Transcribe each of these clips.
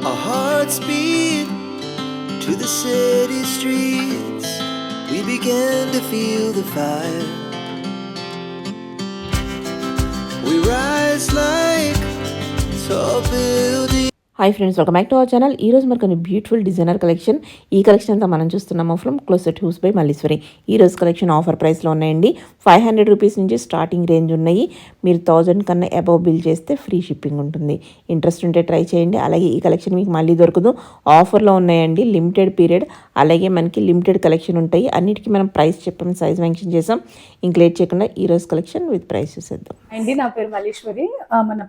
Our hearts beat to the city streets. We began to feel the fire. We rise like tall buildings. Hi friends, welcome back to our channel. ఈరోజు మరి కొన్ని beautiful designer collection. ఈ collection అంతా మనం చూస్తున్నాము from closet house by Malleshwari. ఈరోజు collection offer ప్రైస్లో ఉన్నాయండి. 500 రూపీస్ నుంచి స్టార్టింగ్ రేంజ్ ఉన్నాయి. మీరు 1000 కన్నా అబవ్ బిల్ చేస్తే ఫ్రీ షిప్పింగ్ ఉంటుంది. ఇంట్రెస్ట్ ఉంటే ట్రై చేయండి. అలాగే ఈ కలెక్షన్ మీకు మళ్ళీ దొరకదు, ఆఫర్లో ఉన్నాయండి. లిమిటెడ్ పీరియడ్, అలాగే మనకి లిమిటెడ్ కలెక్షన్ ఉంటాయి. అన్నిటికీ మనం ప్రైస్ చెప్పాం, సైజ్ మెన్షన్ చేసాం. ఇంక లేట్ చేయకుండా ఈరోజు కలెక్షన్ విత్ ప్రైస్ చూసేద్దాం అండి. నా పేరు మల్లీశ్వరి. మన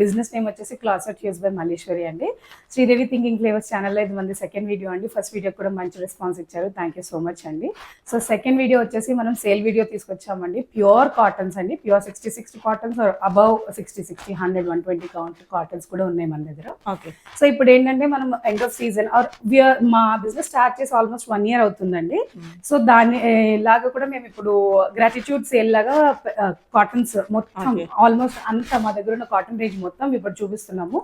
బిజినెస్ నేమ్ వచ్చేసి క్లోసెట్ హౌస్ బై మల్లీశ్వరి అండి. శ్రీదేవి థింకింగ్ ఫ్లేవర్స్ ఛానల్లో ఇది మంది సెకండ్ వీడియో అండి. ఫస్ట్ వీడియో కూడా మంచి రెస్పాన్స్ ఇచ్చారు, థ్యాంక్ యూ సో మచ్ అండి. సో సెకండ్ వీడియో వచ్చేసి మనం సేల్ వీడియో తీసుకొచ్చామండి. ప్యూర్ కాటన్స్ అండి, pure 60 cottons, above 60 100 120 count cottons కూడా ఉన్నాయి మన దగ్గర. ఓకే. సో ఇప్పుడు ఏంటంటే మనం ఎండ్ ఆఫ్ సీజన్ మా బిజినెస్ స్టార్ట్ చేసి ఆల్మోస్ట్ 1 year అవుతుందండి. సో దాని లాగా కూడా మేము ఇప్పుడు గ్రాటిట్యూడ్ సేల్ లాగా కాటన్స్ మొత్తం ఆల్మోస్ట్ అంతా మా దగ్గర ఉన్న కాటన్ రేంజ్ మొత్తం ఇప్పుడు చూపిస్తున్నాము.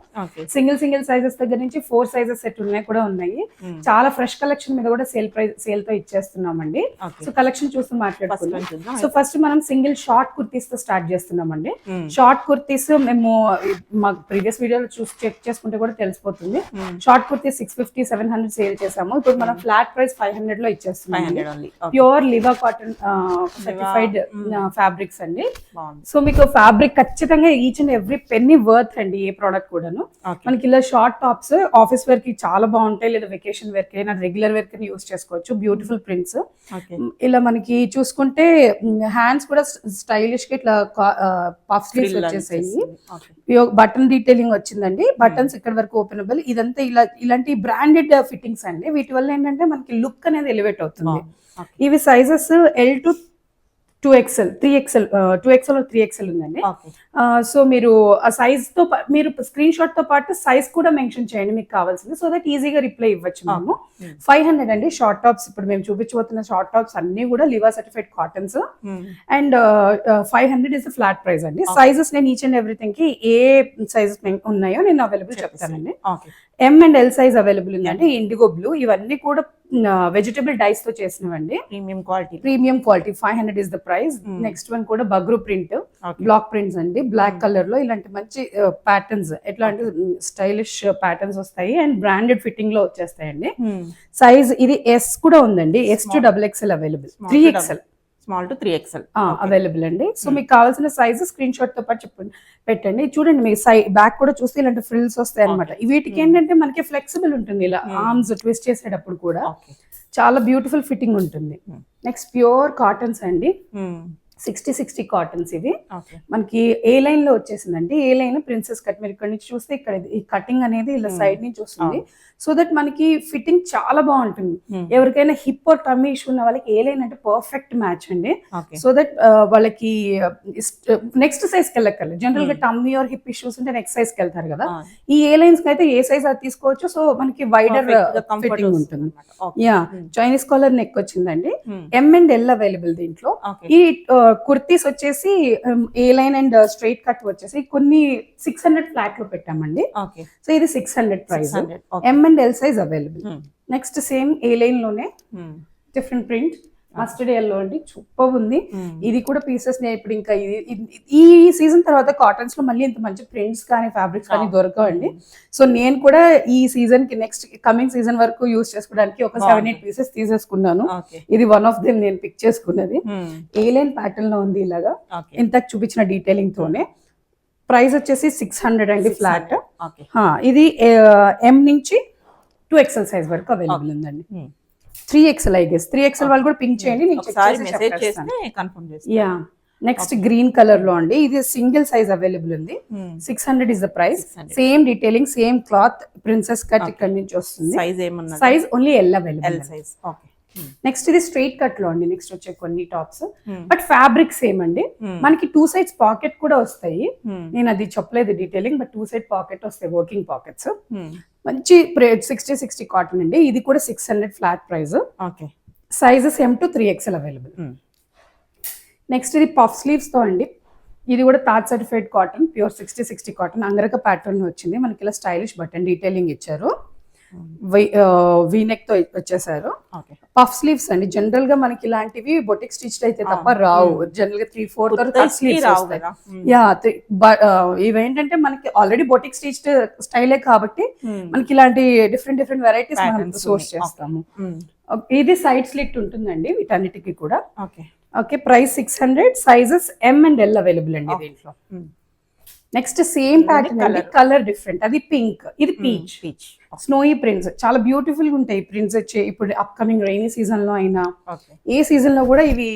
సింగిల్ సైజెస్ దగ్గర నుంచి 4 సైజెస్ సెట్ ఉన్నాయి కూడా ఉన్నాయి. చాలా ఫ్రెష్ కలెక్షన్ మీద కూడా సేల్ తో ఇచ్చేస్తున్నామండి. సో కలెక్షన్ చూస్తూ మాట్లాడుతున్నాం. సో ఫస్ట్ మనం సింగిల్ షార్ట్ కుర్తీస్ తో స్టార్ట్ చేస్తున్నామండి. షార్ట్ కుర్తీస్ మేము మా ప్రీవియస్ వీడియోలో చూసి చెక్ చేసుకుంటే కూడా తెలిసిపోతుంది. షార్ట్ కుర్తీస్ 650 700 సేల్ చేసాము. ఇప్పుడు మనం ఫ్లాట్ ప్రైస్ 500 లో ఇచ్చేస్తున్నాం. Pure Liva cotton certified fabrics అండి. సో మీకు ఫ్యాబ్రిక్ ఖచ్చితంగా each and every penny worth అండి. ఏ ప్రోడక్ట్ కూడాను మనకి ఇలా షార్ట్ టాప్స్ ఆఫీస్ వేర్ కి చాలా బాగుంటాయి, లేదా వెకేషన్ వేర్ కి రెగ్యులర్ వేర్ కి యూస్ చేసుకోవచ్చు. బ్యూటిఫుల్ ప్రింట్స్ ఇలా మనకి చూసుకుంటే హ్యాండ్స్ కూడా స్టైలిష్ గా ఇట్లా పఫ్ స్లీవ్స్ వచ్చేసాయి. బటన్ డీటెయిలింగ్ వచ్చిందండి. బటన్స్ ఇక్కడ వరకు ఓపెనబుల్. ఇదంతా ఇలాంటి బ్రాండెడ్ ఫిట్టింగ్స్ అండి. వీటి వల్ల ఏంటంటే మనకి లుక్ అనేది ఎలివేట్ అవుతుంది. ఇవి sizes L to 2XL 3XL 2XL 3XL ఉందండి. సో మీరు ఆ సైజ్ తో మీరు స్క్రీన్ షాట్ తో పాటు సైజ్ కూడా మెన్షన్ చేయండి మీకు కావాల్సింది, సో దట్ ఈజీగా రిప్లై ఇవ్వచ్చు. మేము 500 అండి షార్ట్ టాప్స్. ఇప్పుడు మేము చూపించబోతున్న షార్ట్ టాప్స్ అన్ని కూడా Liva certified cottons and 500 is flat price అండి. సైజెస్ నేను ఈచ్ అండ్ ఎవ్రీథింగ్ కి ఏ సైజెస్ ఉన్నాయో నేను అవైలబుల్ చెప్తానండి. M and L size available ఉందండి. ఇండిగో బ్లూ, ఇవన్నీ కూడా వెజిటబుల్ డైస్ తో చేసినవండి. Premium quality 500 is the price. Next one కూడా బగ్రూ ప్రింట్, బ్లాక్ ప్రింట్స్ అండి. బ్లాక్ కలర్ లో ఇలాంటి మంచి ప్యాటర్న్స్, ఎట్లాంటి స్టైలిష్ ప్యాటర్న్స్ వస్తాయి అండ్ బ్రాండెడ్ ఫిట్టింగ్ లో వచ్చేస్తాయండి. సైజ్ ఇది S కూడా ఉందండి. S to XXL available. 3XL small to 3XL available అండి. సో మీకు కావాల్సిన సైజ్ స్క్రీన్ షాట్ తో పాటు చెప్పండి, పెట్టండి. చూడండి మీకు బ్యాక్ కూడా చూస్తే ఇలాంటి ఫ్రిల్స్ వస్తాయి అనమాట. వీటికి ఏంటంటే మనకి ఫ్లెక్సిబుల్ ఉంటుంది. ఇలా ఆర్మ్స్ ట్విస్ట్ చేసేటప్పుడు కూడా చాలా బ్యూటిఫుల్ ఫిట్టింగ్ ఉంటుంది. నెక్స్ట్ ప్యూర్ కాటన్స్ అండి. 60 కాటన్స్ ఇవి. మనకి ఏ లైన్ లో వచ్చేసిందండి. ఏ లైన్ ప్రిన్సెస్ కట్. మీరు ఇక్కడ నుంచి చూస్తే ఇక్కడ ఈ కటింగ్ అనేది ఇలా సైడ్ నుంచి వస్తుంది. సో దట్ మనకి ఫిట్టింగ్ చాలా బాగుంటుంది. ఎవరికైనా హిప్ ఆర్ టమ్మీ ఇష్యూ ఉన్న వాళ్ళకి ఏ లైన్ అంటే పర్ఫెక్ట్ మ్యాచ్ అండి. సో దట్ వాళ్ళకి నెక్స్ట్ సైజ్ కి వెళ్ళక్కర్లేదు. జనరల్ గా టమ్మీ ఆర్ హిప్ ఇష్యూస్ ఉంటే నెక్స్ట్ సైజ్ కి వెళ్తారు కదా. ఈ ఏ లైన్స్ కి అయితే ఏ సైజ్ అది తీసుకోవచ్చు. సో మనకి వైడర్ ఫిట్టింగ్ ఉంటుంది. యా, చైనీస్ కాలర్ నెక్ వచ్చిందండి. M and L అవైలబుల్ దీంట్లో. ఈ కుర్తీస్ వచ్చేసి ఏ లైన్ అండ్ స్ట్రైట్ కట్ వచ్చేసి కొన్ని 600 ఫ్లాట్ లో పెట్టామండి. సో ఇది 600 price. M and L size available. Next same A line లోనే డిఫరెంట్ ప్రింట్ మస్టర్డ్ ఎల్లో అండి. సూపర్ ఉంది. ఇది కూడా పీసెస్ ఇప్పుడు ఇంకా ఈ సీజన్ తర్వాత కాటన్స్ లో మళ్ళీ ఇంత మంచి ప్రింట్స్ కానీ ఫ్యాబ్రిక్స్ కానీ దొరకవండి. సో నేను కూడా ఈ సీజన్ కి నెక్స్ట్ కమింగ్ సీజన్ వరకు యూస్ చేసుకోవడానికి ఒక 7-8 పీసెస్ తీసేసుకున్నాను. ఇది వన్ ఆఫ్ దెమ్ నేను పిక్ చేసుకున్నది. ఏ లైన్ ప్యాటర్న్ లో ఉంది ఇలాగా, ఇంత చూపించిన డీటెయిలింగ్ తోనే. ప్రైస్ వచ్చేసి 600 అండి ఫ్లాట్. ఇది M నుంచి 2XL సైజ్ వరకు అవైలబుల్ ఉందండి. 3XL I guess. 3XL వాళ్ళు కూడా పింక్ చేయండి, యా. నెక్స్ట్ గ్రీన్ కలర్ లో అండి. ఇది సింగిల్ సైజ్ అవైలబుల్ ఉంది. 600 is the price. Same detailing, same cloth, princess cut ఇక్కడ నుంచి వస్తుంది. Size only L available. Next ఇది స్ట్రైట్ కట్ లో అండి. నెక్స్ట్ వచ్చే కొన్ని టాప్స్ బట్ ఫ్యాబ్రిక్ సేమ్ అండి. మనకి 2 sides పాకెట్ కూడా వస్తాయి. నేను అది చెప్పలేదు డీటెయిలింగ్, బట్ 2 side పాకెట్ వస్తాయి, వర్కింగ్ పాకెట్స్. మంచి 60 కాటన్ అండి. ఇది కూడా 600 flat price. Sizes M to 3XL available. Next ఇది పఫ్ స్లీవ్స్ తో అండి. ఇది కూడా Taj certified cotton, pure 60 cotton, angrakha pattern వచ్చింది. మనకి ఇలా స్టైలిష్ బటన్ డీటెయిలింగ్ ఇచ్చారు, వీనెక్ తో వచ్చేసారు. పఫ్ స్లీవ్స్ అండి, జనరల్ గా మనకి ఇలాంటివి బొటిక్ స్టిచ్ అయితే తప్ప రావు. జనరల్ గా 3/4 స్లీవ్స్ వస్తాయి. యా, ఇవేంటంటే మనకి ఆల్రెడీ బొటిక్ స్టిచ్ స్టైలే కాబట్టి మనకి ఇలాంటి డిఫరెంట్ వెరైటీస్ మనం సోర్స్ చేస్తాము. ఇది సైడ్ స్లిట్ ఉంటుందండి వీటన్నిటికీ కూడా. Okay, price 600, sizes M and L available అండి దీంట్లో. నెక్స్ట్ సేమ్ ప్యాటర్న్ అండి, కలర్ డిఫరెంట్. అది పింక్, ఇది పీచ్. స్నోయి ప్రింట్స్ చాలా బ్యూటిఫుల్ గా ఉంటాయి ప్రింట్స్ వచ్చే. ఇప్పుడు అప్కమింగ్ రైనీ సీజన్ లో అయినా ఏ సీజన్ లో కూడా ఇవి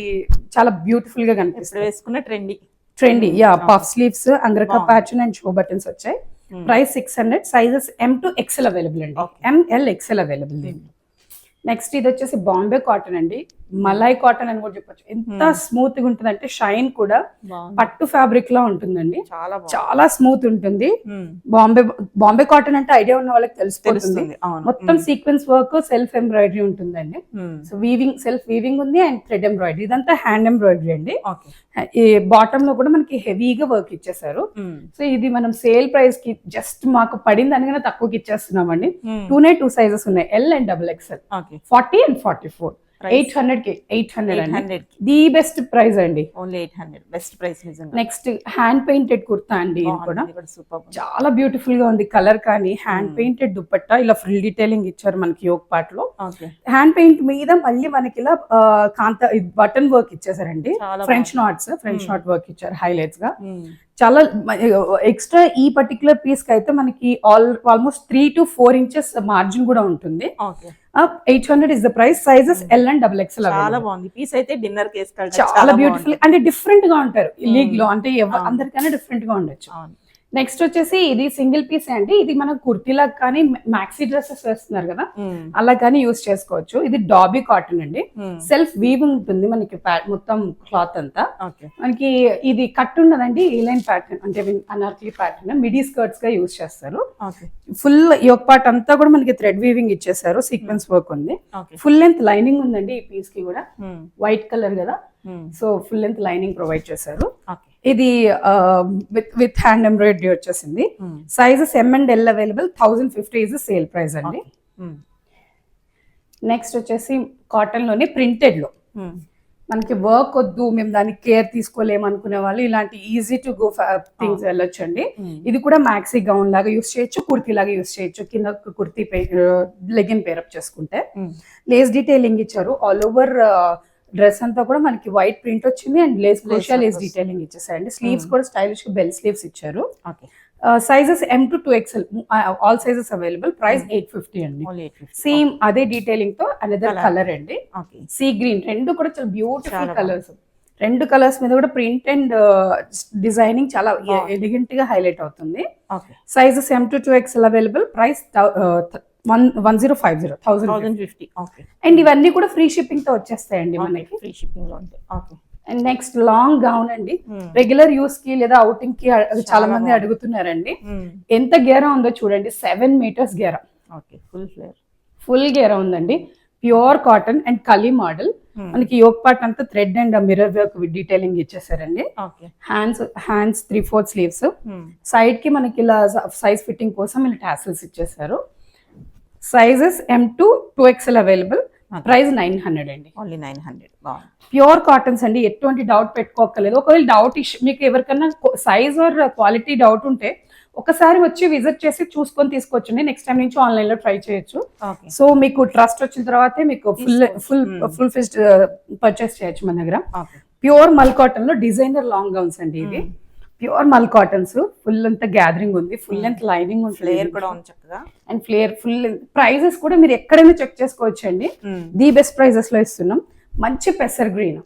చాలా బ్యూటిఫుల్ గా కనిపిస్తాయి. వేసుకున్న trendy. Yeah, puff sleeves, angrakha pattern and show buttons వచ్చాయి. Price 600, sizes M to XL available అండి. ML XL అవైలబుల్ దీంట్లో. నెక్స్ట్ ఇది వచ్చేసి బాంబే కాటన్ అండి, మలై కాటన్ అని కూడా చెప్పొచ్చు. ఎంత స్మూత్ గా ఉంటుంది అంటే షైన్ కూడా పట్టు ఫ్యాబ్రిక్ లా ఉంటుందండి, చాలా స్మూత్ ఉంటుంది. బాంబే కాటన్ అంటే ఐడియా ఉన్న వాళ్ళకి తెలిసిపోతుంది. మొత్తం సీక్వెన్స్ వర్క్, సెల్ఫ్ ఎంబ్రాయిడరీ ఉంటుందండి. సో సెల్ఫ్ వీవింగ్ ఉంది అండ్ థ్రెడ్ ఎంబ్రాయిడరీ, ఇదంతా హ్యాండ్ ఎంబ్రాయిడరీ అండి. ఈ బాటమ్ లో కూడా మనకి హెవీగా వర్క్ ఇచ్చేసారు. సో ఇది మనం సేల్ ప్రైస్ కి జస్ట్ మాకు పడింది అనగానే తక్కువకి ఇచ్చేస్తున్నామండి. 2 సైజెస్ ఉన్నాయి, L and XXL, 40 and 44. 800 కి 800 ది బెస్ట్ ప్రైస్ అండి. ఓన్లీ 800 బెస్ట్ ప్రైస్ నిజంగా. నెక్స్ట్ హ్యాండ్ పెయింటెడ్ కుర్తా అండి, ఇది కూడా చాలా బ్యూటిఫుల్ గా ఉంది. కలర్ కానీ హ్యాండ్ పెయింటెడ్ దుపట్టా, ఇలా ఫుల్ డీటెయిలింగ్ ఇచ్చారు మనకి యోక్ పార్ట్ లో. హ్యాండ్ పెయింట్ మీద మళ్ళీ మనకి ఇలా కాంత బటన్ వర్క్ ఇచ్చేసారండి, ఫ్రెంచ్ నాట్ వర్క్ ఇచ్చారు హైలైట్స్ గా. చాలా ఎక్స్ట్రా ఈ పర్టికులర్ పీస్ కి అయితే మనకి ఆల్మోస్ట్ 3 to 4 inches మార్జిన్ కూడా ఉంటుంది. 800 is the price, sizes L and XXL. చాలా బాగుంది పీస్ అయితే, డిన్నర్ కేస్ చాలా బ్యూటిఫుల్ అంటే డిఫరెంట్ గా ఉంటారు లీగ్ లో, అంటే అందరికన్నా డిఫరెంట్ గా ఉండొచ్చు. నెక్స్ట్ వచ్చేసి ఇది సింగిల్ పీస్ అండి, ఇది మనం కుర్తీలకు కానీ మ్యాక్సీ డ్రెస్సెస్ వేస్తున్నారు కదా అలా కానీ యూస్ చేసుకోవచ్చు. ఇది డాబీ కాటన్ అండి, సెల్ఫ్ వీవింగ్ ఉంటుంది మనకి మొత్తం క్లాత్ అంతా. మనకి ఇది కట్ ఉండదండి, ఏలైన్ ప్యాటర్న్ అంటే అనార్కలి ప్యాటర్న్, మిడీ స్కర్ట్స్ గా యూస్ చేస్తారు. ఫుల్ యోక్ పార్ట్ అంతా కూడా మనకి థ్రెడ్ వీవింగ్ ఇచ్చేసారు, సీక్వెన్స్ వర్క్ ఉంది. ఫుల్ లెంత్ లైనింగ్ ఉందండి ఈ పీస్ కి కూడా, వైట్ కలర్ కదా, so full length lining provide చేశారు. ఇది విత్ హ్యాండ్ ఎంబ్రాయిడరీ వచ్చేసింది. Sizes M and L available, 1050 is sale price అండి. నెక్స్ట్ వచ్చేసి కాటన్ లోనే ప్రింటెడ్ లో మనకి వర్క్ వద్దు, మేము దానికి కేర్ తీసుకోలేము అనుకునే వాళ్ళు ఇలాంటి ఈజీ టు గో థింగ్స్ వెళ్ళొచ్చు అండి. ఇది కూడా మ్యాక్సీ గౌన్ లాగా యూస్ చేయొచ్చు, కుర్తీ లాగా యూస్ చేయొచ్చు. కింద కుర్తీ లెగిన్ పేరప్ చేసుకుంటే లేస్ డీటెయిలింగ్ ఇచ్చారు. ఆల్ ఓవర్ డ్రెస్ అంతా కూడా మనకి వైట్ ప్రింట్ వచ్చింది అండ్ లేస్ లేస్ డీటెయిలింగ్ ఇచ్చేసారండి. స్లీవ్స్ కూడా స్టైలిష్ బెల్ స్లీవ్స్ ఇచ్చారు. Sizes M to 2XL, all sizes available. Price 850 అండి. సేమ్ అదే డీటెయిలింగ్ తో అనదర్ కలర్ అండి, సీ గ్రీన్. రెండు కూడా చాలా బ్యూటిఫుల్ కలర్స్, రెండు కలర్స్ మీద కూడా ప్రింట్ అండ్ డిజైనింగ్ చాలా ఎలిగెంట్ గా హైలైట్ అవుతుంది. Sizes M to 2XL available. Price 1050. And ఇవన్నీ కూడా ఫ్రీ షిప్పింగ్ తో వచ్చేస్తాయండి మనకి, ఫ్రీ షిప్పింగ్ లో ఉంటాయి. అండ్ నెక్స్ట్ లాంగ్ గౌన్ అండి, రెగ్యులర్ యూస్ కి లేదా అవుటింగ్ కి చాలా మంది అడుగుతున్నారండి. ఎంత గేరా ఉందో చూడండి, 7 meters గేరా, ఫుల్ గేరా ఉందండి. Pure cotton and kali model. మనకి యోక్ పార్ట్ అంతా thread and mirror work detailing ఇచ్చేసారండి. Hands 3/4 sleeves. సైడ్ కి మనకి ఇలా సైజ్ ఫిట్టింగ్ కోసం ఇలా టాసిల్స్ ఇచ్చేసారు. Sizes M to 2XL available. Price 900 అండి. ఓన్లీ 900. ప్యూర్ కాటన్స్ అండి, ఎటువంటి డౌట్ పెట్టుకోకలేదు. ఒకవేళ డౌట్ మీకు ఎవరికన్నా సైజ్ ఆర్ క్వాలిటీ డౌట్ ఉంటే ఒకసారి వచ్చి విజిట్ చేసి చూసుకొని తీసుకోవచ్చండి. నెక్స్ట్ టైం నుంచి ఆన్లైన్ లో ట్రై చేయొచ్చు. సో మీకు ట్రస్ట్ వచ్చిన తర్వాతే మీకు ఫుల్ ఫిస్ట్ పర్చేస్ చేయొచ్చు మన దగ్గర. ప్యూర్ మల్ కాటన్ లో డిజైనర్ లాంగ్ గౌన్స్ అండి, ఇది ప్యూర్ మల్ కాటన్స్. ఫుల్ అంతా గ్యాదరింగ్ ఉంది, ఫుల్ లెంత్ లైనింగ్ ఉంది, ఫ్లేర్ కూడా ఉంది చక్కగా. అండ్ ఫ్లేర్ ఫుల్ ప్రైజెస్ కూడా మీరు ఎక్కడైనా చెక్ చేసుకోవచ్చు అండి. ది బెస్ట్ ప్రైజెస్ లో ఇస్తున్నాం. మంచి పెసర్ green,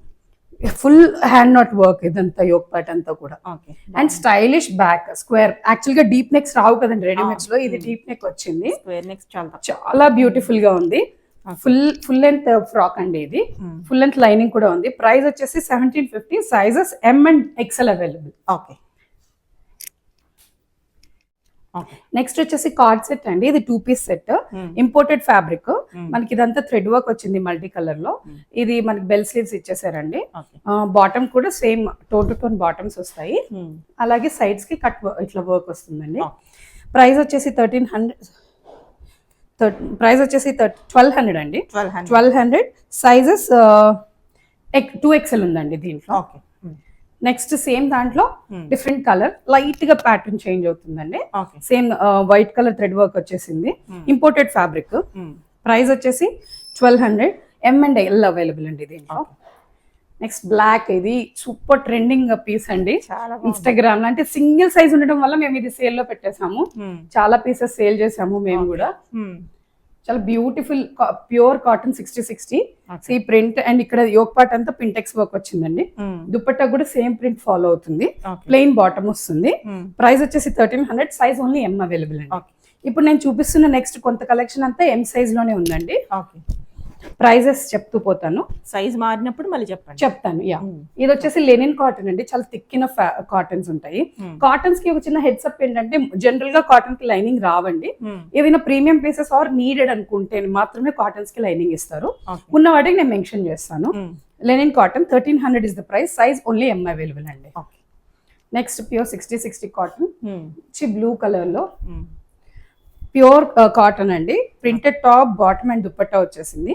full hand knot work ఇదంతా యోక్ పార్ట్ అంతా కూడా. And stylish back square. Actual గా డీప్ నెక్స్ రావు కదండి రెడీమేడ్స్ లో, ఇది డీప్ నెక్ వచ్చింది. చాలా బ్యూటిఫుల్ గా ఉంది. ఫుల్ లెంత్ ఫ్రాక్ అండి ఇది, ఫుల్ లెంత్ లైనింగ్ కూడా ఉంది. ప్రైస్ వచ్చేసి 1750. Sizes M and XL available. Okay. Next వచ్చేసి కార్డ్ సెట్ అండి, ఇది 2 పీస్ సెట్, ఇంపోర్టెడ్ ఫ్యాబ్రిక్. మనకి ఇదంతా థ్రెడ్ వర్క్ వచ్చింది మల్టీ కలర్ లో. ఇది మనకి బెల్ స్లీవ్స్ ఇచ్చేసారండి. బాటమ్ కూడా same tone to tone bottoms వస్తాయి. అలాగే సైడ్స్ కి కట్ ఇట్లా వర్క్ వస్తుందండి. ప్రైస్ వచ్చేసి 1200 అండి. 1200 సైజెస్ 2XL ఉందండి దీంట్లో. నెక్స్ట్ సేమ్ దాంట్లో డిఫరెంట్ కలర్, లైట్ గా ప్యాటర్న్ చేంజ్ అవుతుందండి. Same white colour thread work వచ్చేసింది, ఇంపోర్టెడ్ ఫ్యాబ్రిక్. ప్రైస్ వచ్చేసి 1200. M&L అవైలబుల్ అండి దీంట్లో. నెక్స్ట్ బ్లాక్, ఇది సూపర్ ట్రెండింగ్ పీస్ అండి ఇన్స్టాగ్రామ్ లో. అంటే సింగిల్ సైజ్ ఉండడం వల్ల మేము ఇది సేల్ లో పెట్టేసాము. చాలా పీసెస్ సేల్ చేసాము మేము కూడా. చాలా బ్యూటిఫుల్ ప్యూర్ కాటన్ 60-60 ఈ ప్రింట్. అండ్ ఇక్కడ యోక్ పార్ట్ అంతా పింటెక్స్ వర్క్ వచ్చిందండి. దుపట్టా కూడా సేమ్ ప్రింట్ ఫాలో అవుతుంది, ప్లెయిన్ బాటమ్ వస్తుంది. ప్రైస్ వచ్చేసి 1300. సైజ్ ఓన్లీ M అవైలబుల్ అండి. ఇప్పుడు నేను చూపిస్తున్న నెక్స్ట్ కొంత కలెక్షన్ అంతా M సైజ్ లోనే ఉందండి. ప్రైజెస్ చెప్తూ పోతాను, సైజ్ మారినప్పుడు మళ్ళీ చెప్తాను. యా, ఇది వచ్చేసి లెనిన్ కాటన్ అండి, చాలా థిక్కిన కాటన్స్ ఉంటాయి. కాటన్స్ కి ఒక చిన్న హెడ్స్ అప్ ఏంటంటే, జనరల్ గా కాటన్ కి లైనింగ్ రావండి. ఏదైనా ప్రీమియం పీసెస్ ఆర్ నీడెడ్ అనుకుంటే మాత్రమే కాటన్స్ కి లైనింగ్ ఇస్తారు. ఉన్న వాటికి నేను మెన్షన్ చేస్తాను. Linen cotton 1300 is the price. Size only M available అండి. Next pure 60-60 cotton, blue colour లో ప్యూర్ కాటన్ అండి. Printed top, bottom and dupatta వచ్చేసింది.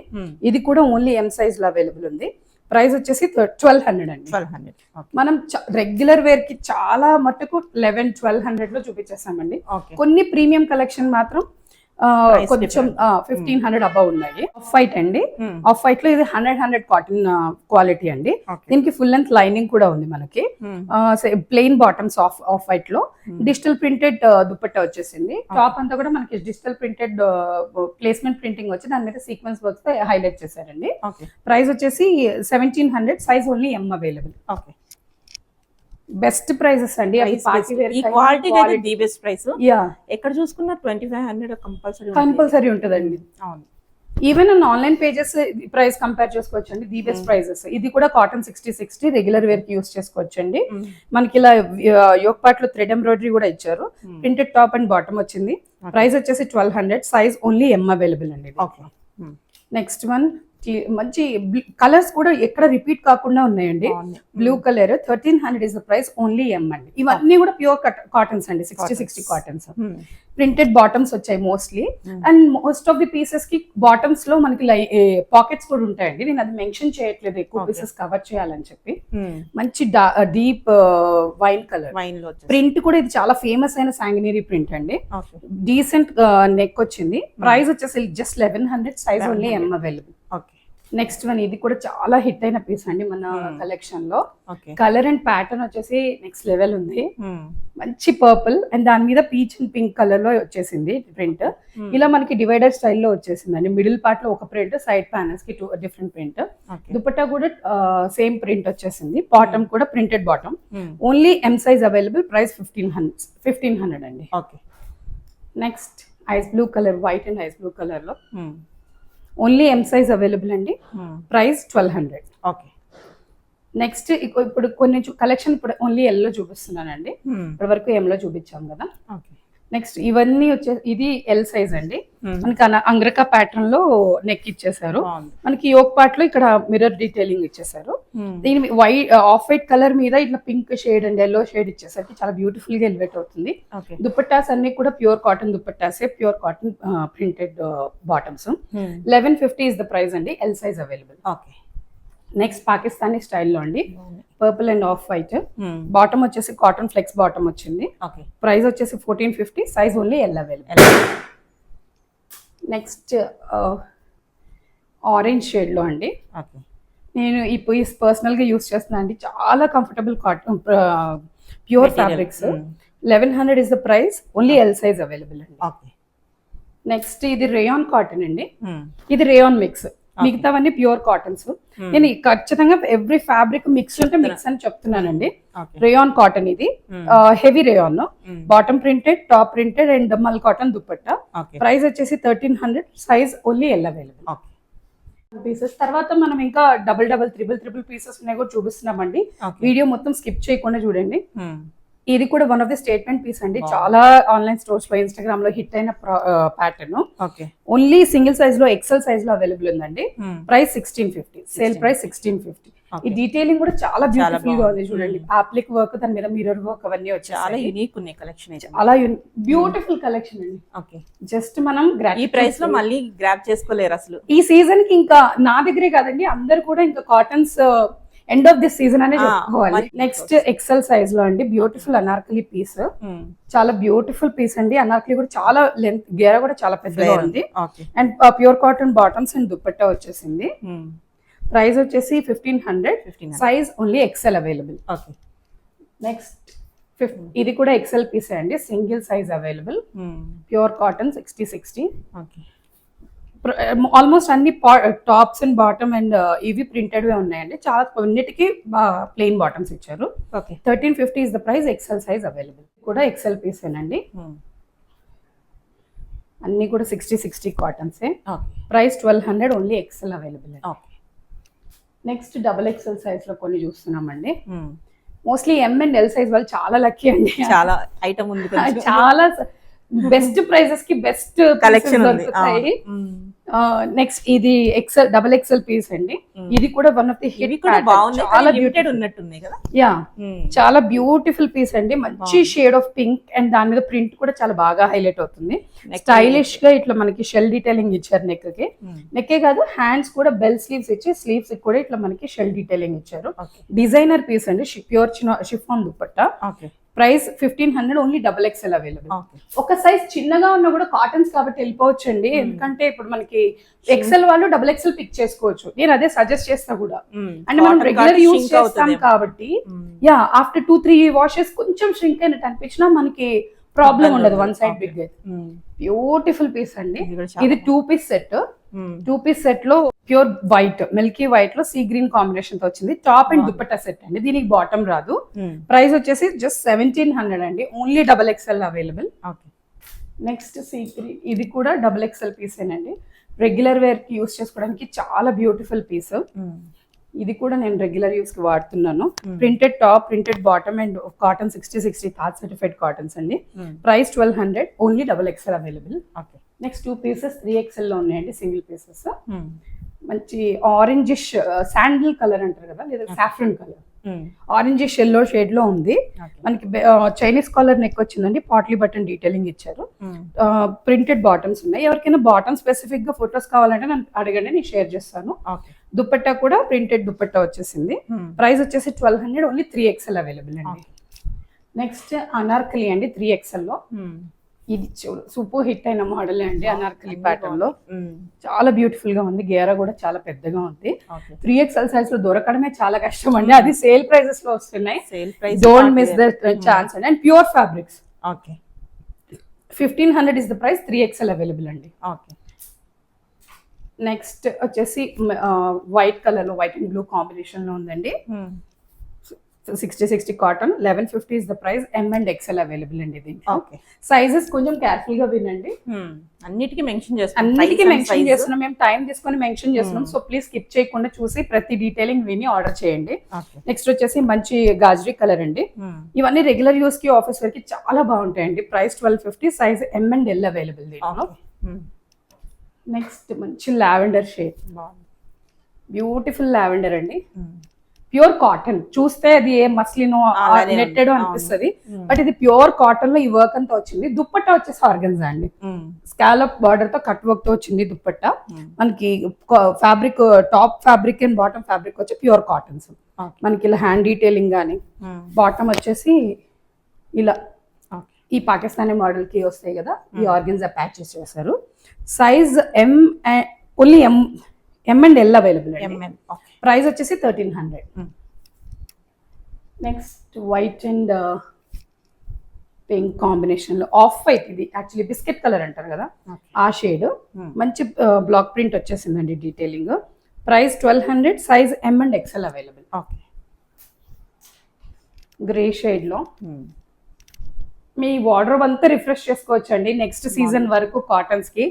ఇది కూడా ఓన్లీ M సైజ్ లో అవైలబుల్ ఉంది. ప్రైస్ వచ్చేసి 1200 అండి. 1200. మనం రెగ్యులర్ వేర్ కి చాలా మట్టుకు 1100-1200 లో చూపించేసామండి. కొన్ని ప్రీమియం కలెక్షన్ మాత్రం కొంచెం 1500 అబౌవ్ ఉన్నాయి. ఆఫ్ వైట్ అండి, ఆఫ్ వైట్ లో ఇది 100 కాటన్ క్వాలిటీ అండి. దీనికి ఫుల్ లెంత్ లైనింగ్ కూడా ఉంది మనకి. ప్లెయిన్ బాటమ్స్ ఆఫ్ వైట్ లో డిజిటల్ ప్రింటెడ్ దుపట్టా వచ్చేసింది. టాప్ అంతా కూడా మనకి డిజిటల్ ప్రింటెడ్ ప్లేస్మెంట్ ప్రింటింగ్ వచ్చి దాని మీద సీక్వెన్స్ వర్క్స్ తో హైలైట్ చేశారండి. ప్రైస్ వచ్చేసి 1700. Size only M available. Best prices అండి. ఈ క్వాలిటీ అయితే ది బెస్ట్ ప్రైస్. ఎక్కడ చూసుకున్నా 2500 కంపల్సరీ ఉంటదండి. Even online pages price compare చేసుకోవచ్చు అండి. The best prices. ఇది కూడా కాటన్ 60-60 రెగ్యులర్ వేర్ కి యూస్ చేసుకోవచ్చు అండి. మనకి ఇలా యోక్ పార్ట్ లో థ్రెడ్ ఎంబ్రాయిడరీ కూడా ఇచ్చారు. ప్రింటెడ్ టాప్ అండ్ బాటమ్ వచ్చింది. ప్రైస్ వచ్చేసి 1200. సైజ్ ఓన్లీ M అవైలబుల్ అండి. నెక్స్ట్ వన్ మంచి కలర్స్ కూడా ఎక్కడ రిపీట్ కాకుండా ఉన్నాయండి. Blue colour 1300 is the price. Only M అండి. ఇవన్నీ కూడా ప్యూర్ కాటన్స్ అండి, 60-60 కాటన్స్. ప్రింటెడ్ బాటమ్స్ వచ్చాయి mostly. And most of the pieces కి బాటమ్స్ లో మనకి పాకెట్స్ కూడా ఉంటాయండి. నేను అది మెన్షన్ చేయట్లేదు, ఎక్కువ పీసెస్ కవర్ చేయాలని చెప్పి. మంచి డీప్ వైన్ కలర్ ప్రింట్ కూడా, ఇది చాలా ఫేమస్ అయిన సాంగినరీ ప్రింట్ అండి. డీసెంట్ నెక్ వచ్చింది. ప్రైస్ వచ్చేసి just 1100. Size only M available. Next one, ఇది కూడా చాలా హిట్ అయిన పీస్ అండి మన కలెక్షన్ లో. కలర్ అండ్ ప్యాటర్న్ వచ్చేసి నెక్స్ట్ లెవెల్ ఉంది. మంచి పర్పుల్ అండ్ దాని మీద పీచ్ అండ్ పింక్ కలర్ లో వచ్చేసింది ప్రింట్. ఇలా మనకి డివైడర్ స్టైల్లో వచ్చేసిందండి. మిడిల్ పార్ట్ లో ఒక ప్రింట్, సైడ్ ప్యానల్స్ కి డిఫరెంట్ ప్రింట్. దుపట్టా కూడా సేమ్ ప్రింట్ వచ్చేసింది. బాటమ్ కూడా printed bottom. Only M size available. Price 1500 అండి. Next ice blue colour, white and ice blue colour లో ఓన్లీ M సైజ్ అవైలబుల్ అండి. ప్రైస్ 1200. నెక్స్ట్ ఇప్పుడు కొన్ని కలెక్షన్ ఇప్పుడు ఓన్లీ L లో చూపిస్తున్నానండి. ఇప్పటి వరకు M లో చూపించాం కదా. నెక్స్ట్ ఇవన్నీ ఇది L సైజ్ అండి. మనకి అంగ్రకా ప్యాటర్న్ లో నెక్ ఇచ్చేసారు. మనకి యోక్ పార్ట్ లో ఇక్కడ మిర్రర్ డీటెయిలింగ్ ఇచ్చేసారు. దీని వైట్ ఆఫ్ వైట్ కలర్ మీద ఇట్లా pink shade and yellow shade ఇచ్చేసరికి చాలా బ్యూటిఫుల్ గా ఎలివేట్ అవుతుంది. దుపట్టాస్ అన్ని కూడా ప్యూర్ కాటన్ దుపట్టాసే, pure cotton printed bottoms. 1150 is the price అండి. L size available. Next Pakistani స్టైల్లో అండి, purple and off white. Bottom వచ్చేసి కాటన్ ఫ్లెక్స్ బాటమ్ వచ్చింది. ప్రైస్ వచ్చేసి 1450. Size only L available. Next orange shade లో అండి. నేను ఈ పీస్ పర్సనల్ గా యూస్ చేస్తున్నా అండి. చాలా comfortable cotton pure fabrics. 1100 is the price. Only L size available అండి. నెక్స్ట్ ఇది రేయాన్ కాటన్ అండి. ఇది రేయాన్ మిక్స్, మిగతావన్నీ ప్యూర్ కాటన్స్. నేను ఖచ్చితంగా ఎవ్రీ ఫ్యాబ్రిక్ మిక్స్ ఉంటే మిక్స్ అని చెప్తున్నానండి. రేయాన్ కాటన్ ఇది, heavy rayon. Bottom printed, top printed and మల్ కాటన్ దుపట్టా. ప్రైస్ వచ్చేసి 1300. Size only L available. Pieces తర్వాత మనం ఇంకా డబుల్ త్రిబుల్ పీసెస్ ఉన్నాయి కూడా చూపిస్తున్నామండి. వీడియో మొత్తం స్కిప్ చేయకుండా చూడండి. ఇది కూడా one of the statement piece అండి. చాలా ఆన్లైన్ స్టోర్స్ లో ఇన్స్టాగ్రామ్ లో హిట్ అయిన pattern. Okay. Only single size లో ఎక్సెల్ సైజ్ లో అవైలబుల్ ఉందండి. Price 1650, sale price 1650. ఈ డీటెయిలింగ్ కూడా చాలా బ్యూటిఫుల్ గా ఉంది చూడండి. అప్లిక్ వర్క్, దాని మీద మిర్రర్ వర్క్ అవన్నీ వచ్చి చాలా యూనిక్ ఉన్నాయి కలెక్షన్. చాలా బ్యూటిఫుల్ కలెక్షన్ అండి. ఓకే. జస్ట్ మనం ఈ ప్రైస్ లో మళ్ళీ గ్రాబ్ చేసుకోలేరు అసలు. ఈ సీజన్ కి ఇంకా నా దగ్గరే కాదండి, అందరు కూడా ఇంకా cottons end of this season అనే చెప్పుకోవాలి. నెక్స్ట్ ఎక్సెల్ సైజ్ లో అండి బ్యూటిఫుల్ అనార్కలి పీస్. చాలా బ్యూటిఫుల్ పీస్ అండి. అనార్కలి కూడా చాలా లెంత్, గేర కూడా చాలా పెద్దగా ఉంది. And pure cotton bottoms and dupatta వచ్చేసింది. ప్రైస్ వచ్చేసి 1500, size only XL available. Next ఇది కూడా ఎక్సెల్ పీస్ అండి, single size available. Pure cotton 60-60. Almost అన్ని టాప్స్ అండ్ బాటమ్ అండ్ ఇవి ప్రింటెడ్ ఉన్నాయండి. చాలా కొన్నిటికి ప్లెయిన్ బాటమ్స్ ఇచ్చారు. 1350 is the price. XL size available. కూడా ఎక్సెల్ పీస్ ఏనండి. అన్ని కూడా 60-60 కాటన్సే. Price 1200, only XL available. Next double XL size లో కొన్ని చూస్తున్నామండి. Mostly M and L size వాళ్ళు చాలా లక్కీ అండి. చాలా ఐటమ్ ఉంది, చాలా బెస్ట్ ప్రైజెస్ కి బెస్ట్ కలెక్షన్ దొరుకుతాయి. నెక్స్ట్ ఇది ఎక్సెల్ డబుల్ ఎక్సెల్ పీస్ అండి. ఇది కూడా వన్ ఆఫ్ ది హిట్. చాలా బ్యూటిఫుల్ ఉన్నట్టుంది కదా. యా, చాలా బ్యూటిఫుల్ పీస్ అండి. మంచి షేడ్ ఆఫ్ పింక్ అండ్ దాని మీద ప్రింట్ కూడా చాలా బాగా హైలైట్ అవుతుంది. స్టైలిష్ గా ఇట్లా మనకి షెల్ డీటెయిలింగ్ ఇచ్చారు. నెక్కే కాదు, హ్యాండ్స్ కూడా బెల్ స్లీవ్స్ ఇచ్చి స్లీవ్స్ కూడా ఇట్లా మనకి షెల్ డీటెయిలింగ్ ఇచ్చారు. డిజైనర్ పీస్ అండి, pure chiffon dupatta. Price 1500, only double XL available. ఒక సైజ్ చిన్నగా ఉన్నా కూడా కాటన్స్ కాబట్టి వెళ్ళిపోవచ్చు అండి. ఎందుకంటే ఇప్పుడు మనకి ఎక్సెల్ వాళ్ళు డబుల్ ఎక్సెల్ పిక్ చేసుకోవచ్చు. నేను అదే సజెస్ట్ చేస్తా కూడా. అంటే మనం రెగ్యులర్ యూజ్ చేస్తాం కాబట్టి యా, ఆఫ్టర్ 2-3 వాషెస్ కొంచెం ష్రింక్ అయినట్టు అనిపించినా మనకి ప్రాబ్లం ఉండదు. వన్ సైడ్ బిగ్ అయితే. బ్యూటిఫుల్ పీస్ అండి. ఇది 2 పీస్ సెట్. 2 పీస్ సెట్ లో ప్యూర్ వైట్, మిల్కీ వైట్ లో సీ గ్రీన్ కాంబినేషన్ తో వచ్చింది. టాప్ అండ్ దుపట్టా సెట్ అండి. దీనికి బాటమ్ రాదు. ప్రైస్ వచ్చేసి జస్ట్ 1700 అండి, only double XL available. Next ఇది కూడా డబుల్ ఎక్సెల్ పీస్ ఏనండి. రెగ్యులర్ వేర్ కి యూస్ చేసుకోవడానికి చాలా బ్యూటిఫుల్ పీస్. ఇది కూడా నేను రెగ్యులర్ యూస్ కి వాడుతున్నాను. Printed top, printed bottom and cotton 60-60 థాట్ సర్టిఫైడ్ కాటన్స్ అండి. Price 1200, only double XL available. Next 2 pieces 3XL లో ఉన్నాయండి, సింగిల్ పీసెస్. మంచి ఆరెంజిష్ శాండిల్ కలర్ అంటారు కదా, లేదా saffron colour, orangish yellow shade లో ఉంది. మనకి చైనీస్ కాలర్ నెక్ వచ్చిందండి. పాట్లీ బటన్ డీటెయిలింగ్ ఇచ్చారు. ప్రింటెడ్ బాటమ్స్ ఉన్నాయి. ఎవరికైనా బాటమ్ స్పెసిఫిక్ గా ఫొటోస్ కావాలంటే నన్ను అడగండి, నేను షేర్ చేస్తాను. దుపట్టా కూడా ప్రింటెడ్ దుపట్టా వచ్చేసింది. ప్రైస్ వచ్చేసి 1200, ఓన్లీ 3XL అవైలబుల్ అండి. నెక్స్ట్ అనార్కలి అండి, 3XL లో. ఇది సూపర్ హిట్ అయిన మోడల్ అండి, అనార్కలి ప్యాటర్న్ లో. చాలా బ్యూటిఫుల్ గా ఉంది. గేరా కూడా చాలా పెద్దగా ఉంది. 3XL సైజ్ లో దొరకడమే చాలా కష్టం అండి. అది సేల్ ప్రైజెస్ లో వస్తున్నాయి. డోంట్ మిస్ ద ఛాన్స్ అండి. And pure fabrics. 1500 is the price. 3XL available అండి. నెక్స్ట్ వచ్చేసి వైట్ కలర్ లో, వైట్ అండ్ బ్లూ కాంబినేషన్ లో ఉందండి. 60-60 cotton. 1150 is the price. M and XL available అండి. దీంట్లో సైజెస్ కొంచెం కేర్ఫుల్ గా వినండి. అన్నిటికీ మెన్షన్ చేస్తున్నాం మేము, టైం తీసుకొని మెన్షన్ చేస్తున్నాం. సో ప్లీజ్ స్కిప్ చేయకుండా చూసి ప్రతి డీటెయిలింగ్ విని ఆర్డర్ చేయండి. నెక్స్ట్ వచ్చేసి మంచి గాజరీ కలర్ అండి. ఇవన్నీ రెగ్యులర్ యూస్ కి, ఆఫీస్ వరకు చాలా బాగుంటాయండి. Price 1250, size M and L available దీంట్లో. నెక్స్ట్ మంచి లావెండర్ షేడ్, బ్యూటిఫుల్ లావెండర్ అండి. Pure cotton. చూస్తే అది ఏ మస్లినో నెట్టెడ్ అనిపిస్తుంది, బట్ ఇది ప్యూర్ కాటన్ లో ఈ వర్క్ అంతా వచ్చింది. దుప్పట్టా వచ్చేసి ఆర్గన్జా అండి. స్కాలప్ బార్డర్ తో కట్ వర్క్ తో వచ్చింది దుప్పట్టా. మనకి fabric, top fabric and bottom fabric వచ్చి ప్యూర్ కాటన్స్. మనకి ఇలా హ్యాండ్ డీటెయిలింగ్ గానీ, బాటమ్ వచ్చేసి ఇలా ఈ పాకిస్తానీ మోడల్ కి వస్తాయి కదా, ఈ ఆర్గన్జా ప్యాచెస్ చేశారు. Size only M and L available. Price వచ్చేసి 1300. Next white and pink combination లో ఆఫ్ వైట్. ఇది యాక్చువల్లీ బిస్కెట్ కలర్ అంటారు కదా, ఆ షేడ్. మంచి బ్లాక్ ప్రింట్ వచ్చేసిందండి detailing. Price 1200, size M and XL available. Grey shade లో మీ వార్డ్రోబ్ అంతా రిఫ్రెష్ చేసుకోవచ్చు అండి నెక్స్ట్ సీజన్ వరకు కాటన్స్ కి.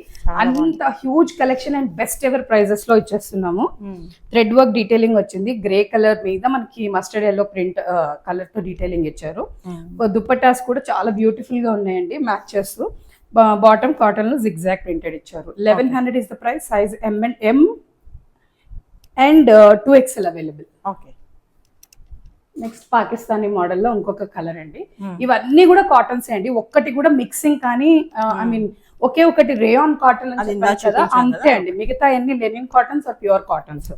అంత huge collection and best ever prices లో ఇచ్చేస్తున్నాము. థ్రెడ్ వర్క్ డీటెయిలింగ్ వచ్చింది, గ్రే కలర్ మీద మనకి మస్టర్డ్ ఎల్లో ప్రింట్ కలర్ తో డీటెయిలింగ్ ఇచ్చారు. దుపట్టాస్ కూడా చాలా బ్యూటిఫుల్ గా ఉన్నాయండి, మ్యాచ్ చేస్తూ. బాటమ్ కాటన్ లో జిగ్జాగ్ ప్రింటెడ్ ఇచ్చారు. 1100 is the price. Size M and 2XL available. Okay. Next Pakistani మోడల్లో ఇంకొక కలర్ అండి. ఇవన్నీ కూడా కాటన్స్ అండి, ఒక్కటి కూడా మిక్సింగ్ కానీ ఐ మీన్ ఒకే ఒకటి రేయాన్ కాటన్ అని చెప్పారు కదా, అంతే అండి. మిగతా అన్ని linen cottons or pure cottons.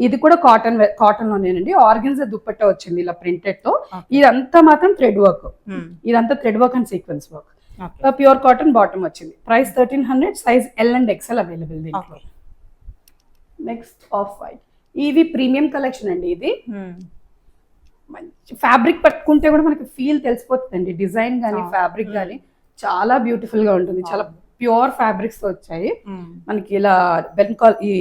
ఇది కూడా కాటన్ లోనేనండి. ఆర్గన్జా దుప్పట్టా వచ్చింది ఇలా ప్రింటెడ్ తో. ఇదంతా మాత్రం థ్రెడ్ వర్క్, ఇదంతా thread work and sequence work. Pure cotton bottom వచ్చింది. Price 1300. Size L and XL available దీంట్లో. Next off white. ఇవి ప్రీమియం కలెక్షన్ అండి. ఇది మంచి ఫ్యాబ్రిక్ పట్టుకుంటే కూడా మనకి ఫీల్ తెలిసిపోతుందండి. డిజైన్ కానీ ఫ్యాబ్రిక్ కానీ చాలా బ్యూటిఫుల్ గా ఉంటుంది. చాలా ప్యూర్ ఫ్యాబ్రిక్స్ తో వచ్చాయి మనకి. ఇలా ఈ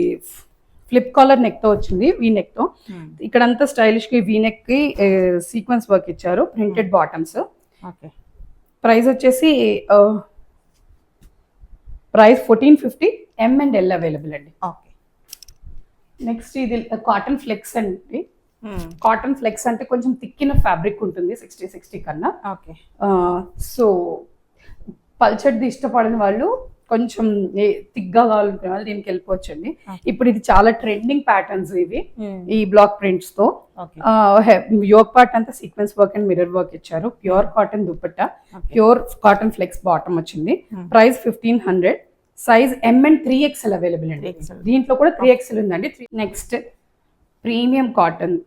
ఫ్లిప్ కాలర్ నెక్ తో వచ్చింది, వీ నెక్ తో. ఇక్కడంతా స్టైలిష్ కి వీ నెక్ కి సీక్వెన్స్ వర్క్ ఇచ్చారు, ప్రింటెడ్ బాటమ్స్. ప్రైస్ వచ్చేసి price 1450. M and L available అండి. నెక్స్ట్ ఇది కాటన్ ఫ్లెక్స్ అండి. కాటన్ ఫ్లెక్స్ అంటే కొంచెం తిక్కిన ఫ్యాబ్రిక్ ఉంటుంది 60 కన్నా. సో పల్చర్ది ఇష్టపడిన వాళ్ళు, కొంచెం తిగ్గా కావాలనుకునే వాళ్ళు దీనికి వెళ్ళిపోవచ్చండి. ఇప్పుడు ఇది చాలా ట్రెండింగ్ ప్యాటర్న్స్ ఇవి, ఈ బ్లాక్ ప్రింట్స్ తో. యోక్ పార్ట్ అంతా sequence work and mirror work ఇచ్చారు. Pure cotton dupatta, pure cotton flex bottom వచ్చింది. Price 1500. Size M and 3XL available అండి. దీంట్లో కూడా 3XL ఉందండి. Next premium cotton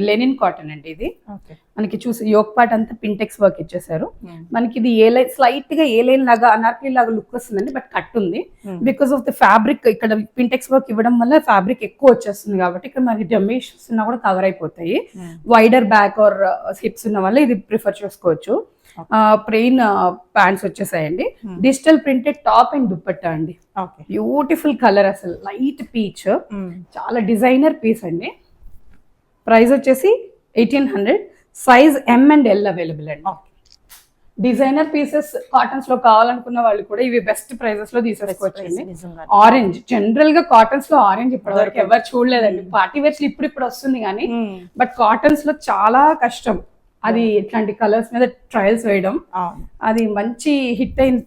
linen cotton అండి. ఇది మనకి చూసి యోక్ పార్ట్ అంతా పింటెక్స్ వర్క్ ఇచ్చేసారు. మనకి ఇది ఏ లైన్ స్లైట్ గా ఏ లైన్ లాగా అనార్కలి లాగా లుక్ వస్తుందండి, బట్ కట్ ఉంది. బికాస్ ఆఫ్ ద ఫ్యాబ్రిక్ ఇక్కడ పింటెక్స్ వర్క్ ఇవ్వడం వల్ల ఫ్యాబ్రిక్ ఎక్కువ వచ్చేస్తుంది కాబట్టి ఇక్కడ మనకి డమ్మీస్ ఉన్నా కూడా కవర్ అయిపోతాయి. వైడర్ బ్యాక్ ఆర్ హిప్స్ ఉన్న వల్ల ఇది ప్రిఫర్ చేసుకోవచ్చు. ప్లెయిన్ ప్యాంట్స్ వచ్చేసాయండి. Digital printed top and dupatta అండి. బ్యూటిఫుల్ కలర్, అసలు లైట్ పీచ్, చాలా డిజైనర్ పీస్ అండి. ప్రైస్ వచ్చేసి 1800. Size M and L available అండి. డిజైనర్ పీసెస్ కాటన్స్ లో కావాలనుకున్న వాళ్ళు కూడా ఇవి బెస్ట్ ప్రైజెస్ లో తీసేసుకోవచ్చండి. ఆరెంజ్, జనరల్ గా కాటన్స్ లో ఆరెంజ్ ఇప్పటివరకు ఎవరు చూడలేదండి. పార్టీ వేర్స్ ఇప్పుడు వస్తుంది కానీ, బట్ కాటన్స్ లో చాలా కష్టం అది ఇట్లాంటి కలర్స్ మీద ట్రయల్స్ వేయడం. అది మంచి హిట్ అయిన